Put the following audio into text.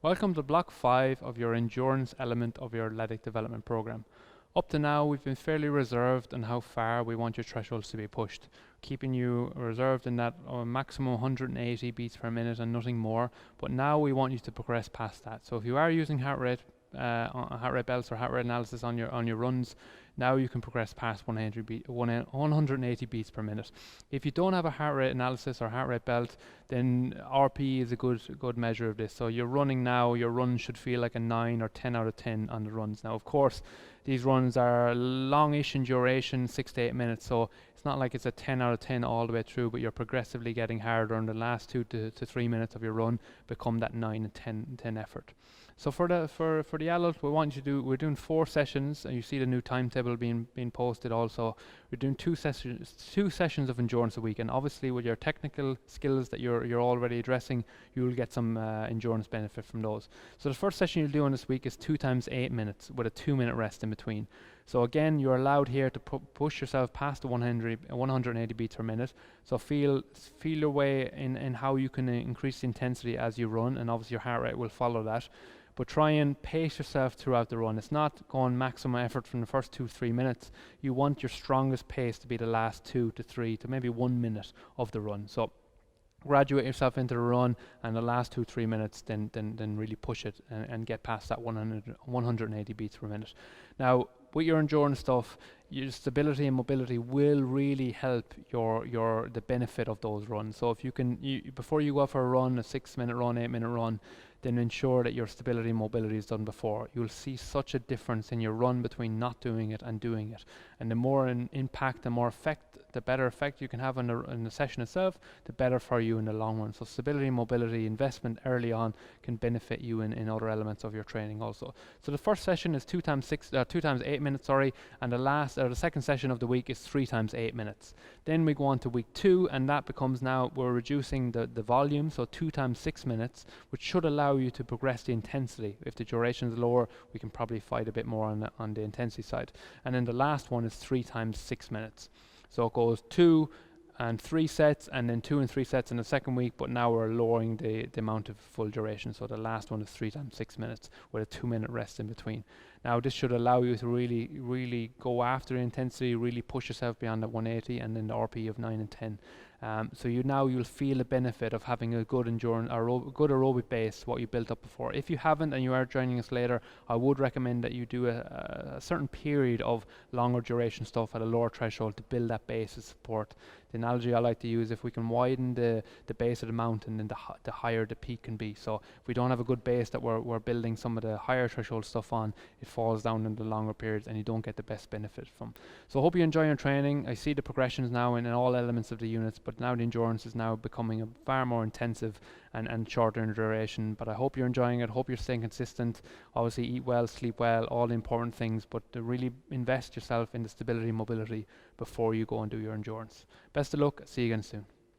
Welcome to block 5 of your endurance element of your athletic development program. Up to now, we've been fairly reserved on how far we want your thresholds to be pushed, keeping you reserved in that maximum 180 beats per minute and nothing more. But now we want you to progress past that. So if you are using heart rate belts or heart rate analysis on your runs, now you can progress past 180 beats per minute. If you don't have a heart rate analysis or heart rate belt, then RP is a good measure of this. So you're running now, your run should feel like a 9 or 10 out of 10 on the runs. Now, of course, these runs are longish in duration, 6 to 8 minutes, so it's not like it's a 10 out of 10 all the way through, but you're progressively getting harder, and the last 2 to 3 minutes of your run become that 9 and 10 effort. So for the adult, we're doing 4 sessions, and you see the new timetable being posted also. We're doing 2 sessions of endurance a week, and obviously with your technical skills that you're already addressing, you'll get some endurance benefit from those. So the first session you'll do on this week is 2 times 8 minutes with a 2-minute rest in between. So again, you're allowed here to push yourself past the 180 beats per minute. So feel your way in how you can increase the intensity as you run, and obviously your heart rate will follow that. But try and pace yourself throughout the run. It's not going maximum effort from the first 2-3 minutes. You want your strongest pace to be the last 2 to 3 to maybe 1 minute of the run. So graduate yourself into the run, and the last 2-3 minutes then really push it and get past that 180 beats per minute. Now, with your endurance stuff, your stability and mobility will really help the benefit of those runs. So if you can, before you go out for a run, a 6-minute run, 8-minute run, then ensure that your stability and mobility is done before. You'll see such a difference in your run between not doing it and doing it. And the more impact, the better effect you can have in the session itself, the better for you in the long run. So stability and mobility investment early on can benefit you in other elements of your training also. So the first session is 2 times 8 minutes, and the second session of the week is 3 times 8 minutes. Then we go on to week 2, and that becomes, now we're reducing the volume, so 2 times 6 minutes, which should allow you to progress the intensity. If the duration is lower, we can probably fight a bit more on the intensity side. And then the last one is 3 times 6 minutes. So it goes 2 and 3 sets, and then 2 and 3 sets in the second week, but now we're lowering the amount of full duration. So the last one is 3 times 6 minutes with a 2-minute rest in between. Now this should allow you to really go after intensity, really push yourself beyond the 180, and then the RP of 9 and 10. So you'll feel the benefit of having a good endurance, good aerobic base, what you built up before. If you haven't and you are joining us later, I would recommend that you do a certain period of longer duration stuff at a lower threshold to build that base of support. The analogy I like to use, if we can widen the base of the mountain, then the higher the peak can be. So if we don't have a good base that we're building some of the higher threshold stuff on, it falls down in the longer periods and you don't get the best benefit from. So I hope you enjoy your training. I see the progressions now in all elements of the units, but now the endurance is now becoming a far more intensive and shorter in duration. But I hope you're enjoying it. Hope you're staying consistent. Obviously eat well, sleep well, all the important things, but to really invest yourself in the stability and mobility before you go and do your endurance. Best of luck. See you again soon.